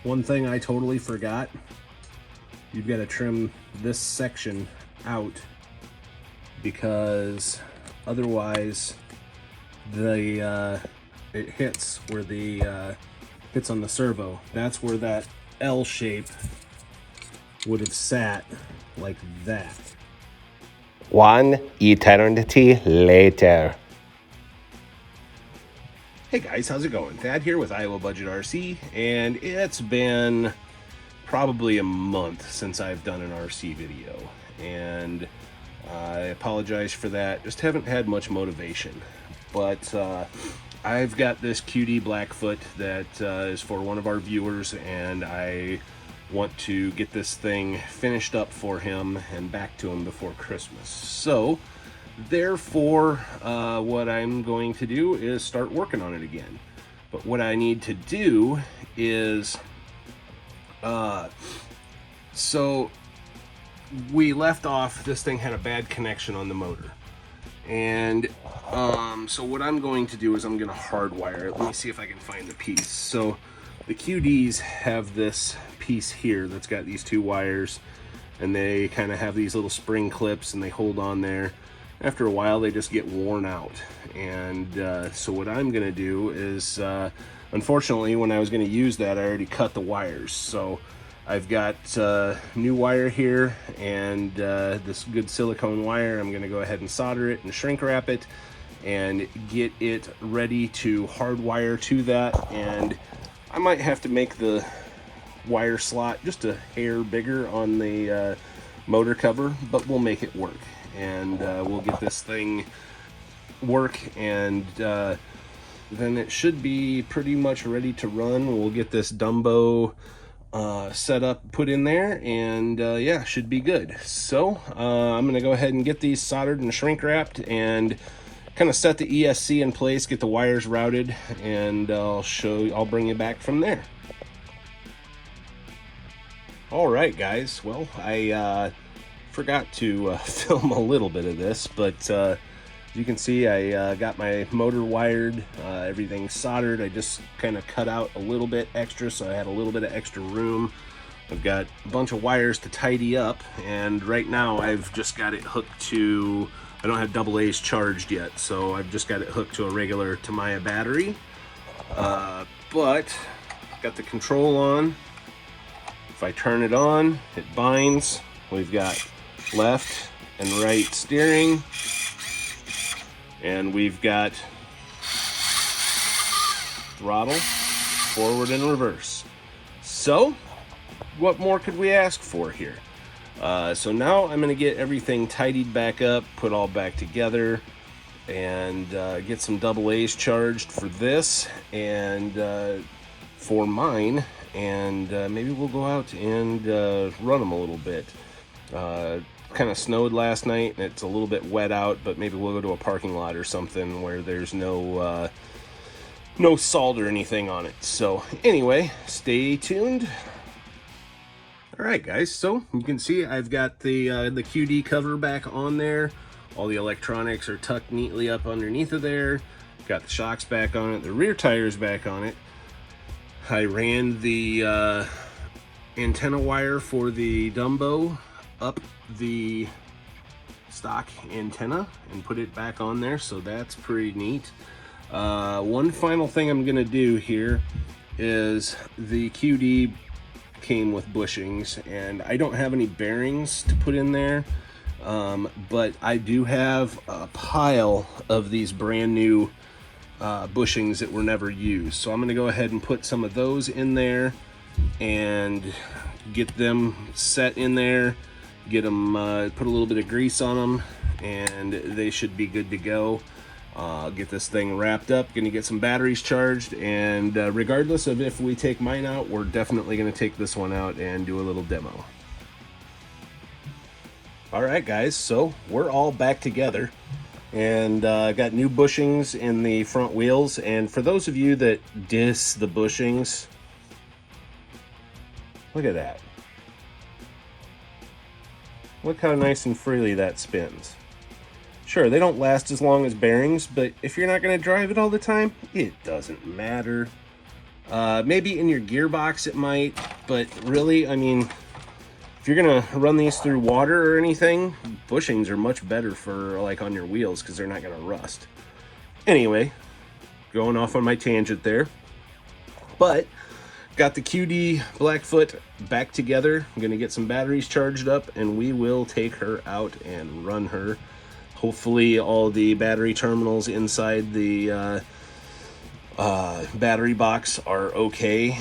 One thing I totally forgot, you've got to trim this section out because otherwise the it hits where the hits on the servo. That's where that L shape would have sat, like that. One eternity later. Hey guys, how's it going? Thad here with Iowa Budget RC, and it's been probably a month since I've done an RC video, and I apologize for that. Just haven't had much motivation, but I've got this QD Blackfoot that is for one of our viewers, and I want to get this thing finished up for him and back to him before Christmas. So therefore, what I'm going to do is start working on it again. But what I need to do is, so we left off, this thing had a bad connection on the motor. And so what I'm going to do is I'm going to hardwire it. Let me see if I can find the piece. So the QDs have this piece here that's got these two wires, and they kind of have these little spring clips and they hold on there. After a while they just get worn out, and so what I'm gonna do is unfortunately when I was gonna use that I already cut the wires, so I've got new wire here and this good silicone wire. I'm gonna go ahead and solder it and shrink wrap it and get it ready to hardwire to that. And I might have to make the wire slot just a hair bigger on the motor cover, but we'll make it work. And we'll get this thing work, and then it should be pretty much ready to run. We'll get this Dumbo set up, put in there, and yeah, should be good. So I'm gonna go ahead and get these soldered and shrink wrapped and kind of set the ESC in place, get the wires routed, and I'll bring you back from there. All right, guys, well, I forgot to film a little bit of this, but as you can see, I got my motor wired, everything soldered. I just kind of cut out a little bit extra, so I had a little bit of extra room. I've got a bunch of wires to tidy up, and right now I've just got it hooked to, I don't have AA's charged yet, so I've just got it hooked to a regular Tamiya battery, but got the control on. If I turn it on, it binds. We've got left and right steering, and we've got throttle, forward and reverse. So what more could we ask for here? So now I'm going to get everything tidied back up, put all back together, and get some AA's charged for this and for mine, and maybe we'll go out and run them a little bit. Kind of snowed last night and it's a little bit wet out, but maybe we'll go to a parking lot or something where there's no salt or anything on it. So anyway, stay tuned. All right, guys, so you can see I've got the QD cover back on there. All the electronics are tucked neatly up underneath of there. Got the shocks back on it, the rear tires back on it. I ran the antenna wire for the Dumbo up the stock antenna and put it back on there, so that's pretty neat. One final thing I'm gonna do here is the QD came with bushings, and I don't have any bearings to put in there, but I do have a pile of these brand new bushings that were never used, so I'm gonna go ahead and put some of those in there and get them set in there, get them put a little bit of grease on them, and they should be good to go. Get this thing wrapped up, gonna get some batteries charged, and regardless of if we take mine out, we're definitely gonna take this one out and do a little demo. All right, guys, so we're all back together, and got new bushings in the front wheels. And for those of you that diss the bushings, look at that. Look how nice and freely that spins. Sure, they don't last as long as bearings, but if you're not going to drive it all the time, it doesn't matter. Maybe in your gearbox it might, but really, I mean, if you're gonna run these through water or anything, bushings are much better for like on your wheels because they're not gonna rust. Anyway, going off on my tangent there, but got the QD Blackfoot back together. I'm gonna get some batteries charged up and we will take her out and run her. Hopefully all the battery terminals inside the battery box are okay.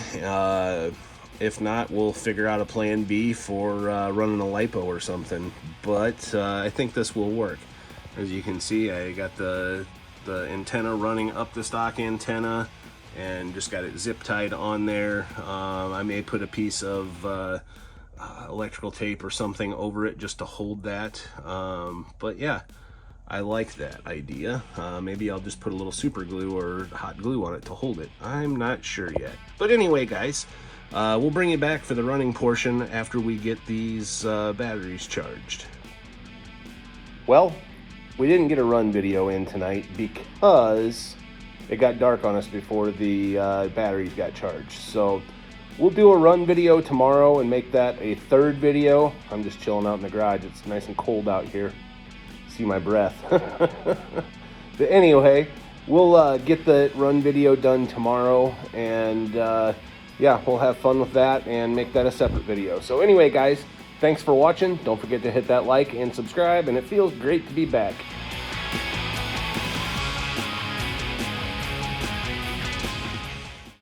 If not, we'll figure out a plan B for running a LiPo or something. But I think this will work. As you can see, I got the antenna running up the stock antenna and just got it zip tied on there. I may put a piece of electrical tape or something over it just to hold that. But yeah, I like that idea. Maybe I'll just put a little super glue or hot glue on it to hold it. I'm not sure yet. But anyway, guys, we'll bring you back for the running portion after we get these batteries charged. Well, we didn't get a run video in tonight because it got dark on us before the batteries got charged. So we'll do a run video tomorrow and make that a third video. I'm just chilling out in the garage. It's nice and cold out here. See my breath. But anyway, we'll get the run video done tomorrow, and yeah, we'll have fun with that and make that a separate video. So anyway, guys, thanks for watching. Don't forget to hit that like and subscribe, and it feels great to be back.